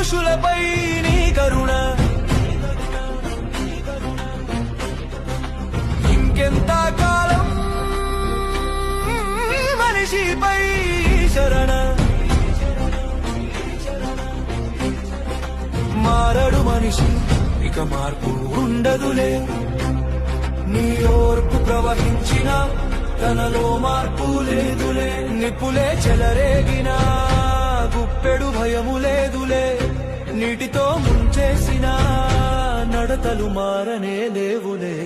మనుషులపై నీ కరుణ ఇంకెంత కాలం మనిషిపై శరణ మారడు మనిషి ఇక మార్పు ఉండదులే నీ ఓర్పు ప్రవహించిన తనలో మార్పు లేదులే నిప్పులే చెలరేగిన గుప్పెడు భయము లేదులే నీటితో ముంచేసిన నడతలు మారనే లేవులే